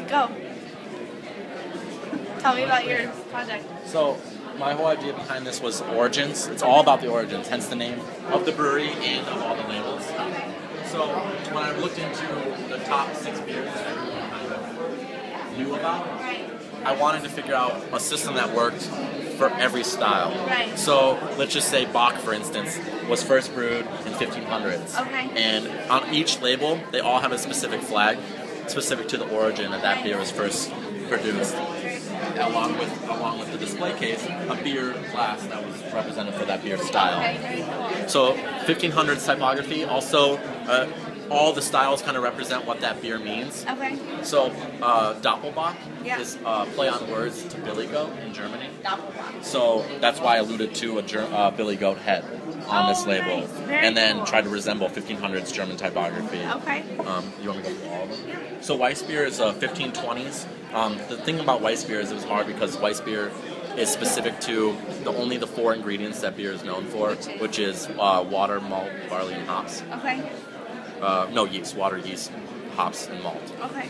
Go. Tell me about your project. So, my whole idea behind this was origins. It's all about the origins, hence the name of the brewery and of all the labels. So, when I looked into the top 6 beers that everyone kind of knew about, I wanted to figure out a system that worked for every style. Right. So, let's just say Bach, for instance, was first brewed in 1500s. Okay. And on each label, they all have a specific flag, specific to the origin that beer was first produced. Along with the display case, a beer glass that was represented for that beer style. Okay, very cool. So 1500s typography, also all the styles kind of represent what that beer means. Okay. So Doppelbock Yeah. is play on words to billy goat in Germany. Doppelbock. So that's why I alluded to a billy goat head on this label. Nice. Very And then cool. tried to resemble 1500s German typography. Okay. You want me to go through all of them? Yeah. So Weissbier is 1520s. The thing about Weissbier is it was hard because Weissbier is specific to only the 4 ingredients that beer is known for, which is water, malt, barley, and hops. Okay. No, yeast, water, yeast, hops, and malt. Okay.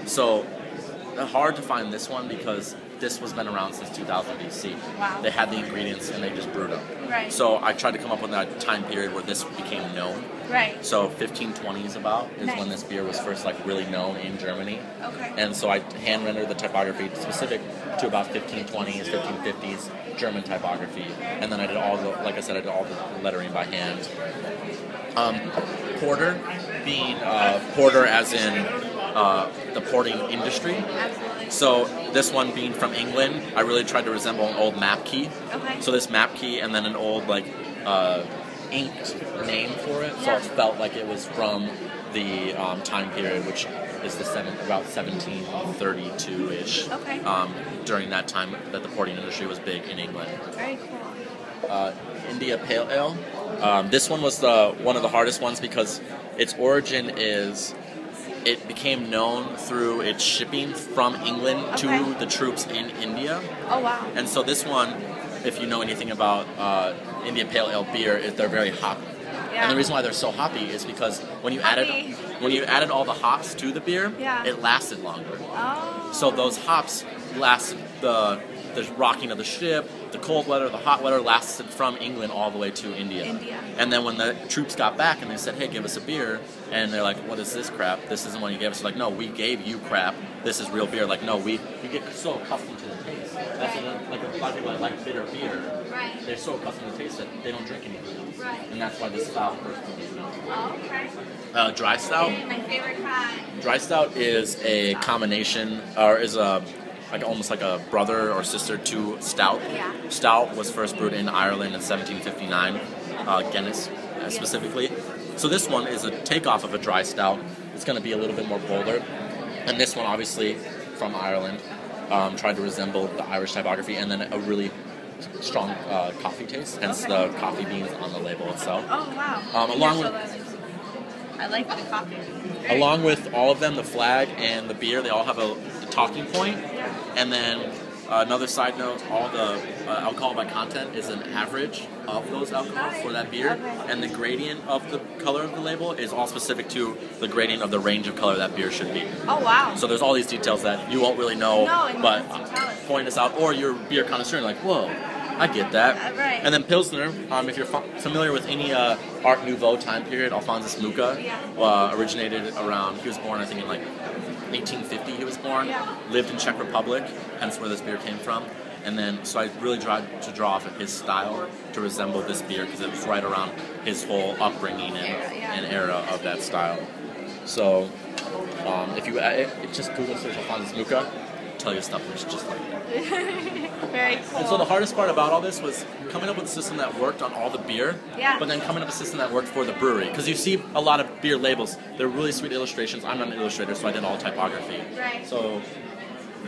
So hard to find this one because this was been around since 2000 BC. Wow. They had the ingredients and they just brewed them. Right. So I tried to come up with a time period where this became known. Right. So 1520s about is Nice. when this beer was first really known in Germany. Okay. And so I hand rendered the typography specific to about 1520s, 1550s German typography. And then I did all the lettering by hand. Porter being porter as in the porting industry. Absolutely. So this one being from England, I really tried to resemble an old map key. Okay. So this map key and then an old inked name for it. So Yeah. it felt like it was from the time period, which is about 1732-ish. Okay. During that time that the porting industry was big in England. Very cool. India Pale Ale. This one was one of the hardest ones because its origin is it became known through its shipping from England Okay. to the troops in India. Oh, wow. And so this one, if you know anything about India Pale Ale beer, is they're very hoppy. Yeah. And the reason why they're so hoppy is because when you Hoppy. added all the hops to the beer, Yeah. it lasted longer. Oh. So those hops lasted the rocking of the ship, the cold weather, the hot weather lasted from England all the way to India. India. And then when the troops got back and they said, hey, give us a beer, and they're like, what is this crap? This isn't what you gave us. Like, no, we gave you crap. This is real beer. Like, no, we get so accustomed to the taste. That's Right. like a lot of people that like bitter beer. Right. They're so accustomed to the taste that they don't drink anything else. Right. And that's why this style first was known. Oh, okay. Dry stout. My favorite kind. Dry stout is a combination, or is almost like a brother or sister to stout. Yeah. Stout was first brewed in Ireland in 1759, Guinness specifically. So this one is a takeoff of a dry stout. It's going to be a little bit more bolder. And this one, obviously, from Ireland, tried to resemble the Irish typography, and then a really strong coffee taste, hence Okay. the coffee beans on the label itself. Oh, wow. Along with- I like the coffee. Along with all of them, the flag and the beer, they all have a talking point. Yeah. And then another side note, all the alcohol by content is an average of those alcohols for that beer. Okay. And the gradient of the color of the label is all specific to the gradient of the range of color that beer should be. Oh, wow. So there's all these details that you won't really know, No, and but you have to tell us. point this out. Or you're a beer connoisseur and like, whoa, I get that. Right. And then Pilsner, if you're familiar with any Art Nouveau time period, Alphonsus Mucha originated around, he was born I think in 1850 he was born, Yeah. lived in Czech Republic, hence where this beer came from. And then, so I really tried to draw off of his style to resemble this beer because it was right around his whole upbringing and era of that style. So, if you just Google search Alphonsus Mucha, tell you stuff which just like that. Very cool. And so the hardest part about all this was coming up with a system that worked on all the beer, Yeah. but then coming up with a system that worked for the brewery. Because you see a lot of beer labels, they're really sweet illustrations. I'm not an illustrator, so I did all typography. Right. So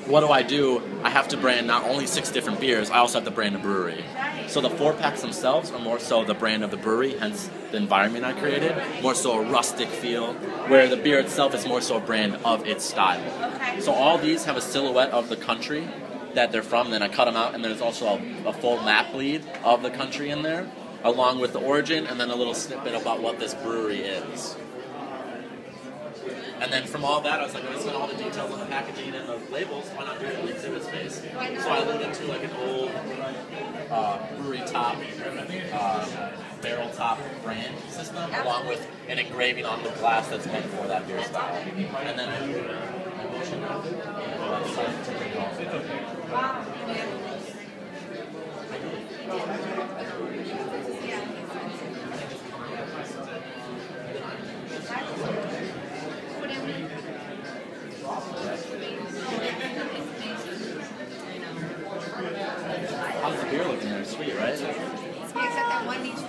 what do? I have to brand not only 6 different beers, I also have to brand a brewery. Right. So the 4-packs themselves are more so the brand of the brewery, hence the environment I created, more so a rustic feel, where the beer itself is more so a brand of its style. Okay. So all these have a silhouette of the country that they're from, then I cut them out, and there's also a full map lead of the country in there, along with the origin, and then a little snippet about what this brewery is. And then from all that, I was like, let's get all the details on the packaging and the labels. Why not do it in the exhibit space? So I looked into like an old brewery top, barrel top brand system, along with an engraving on the glass that's meant for that beer style. And then I motioned the website to bring it all. How's the beer looking there? Sweet, right? Except that one needs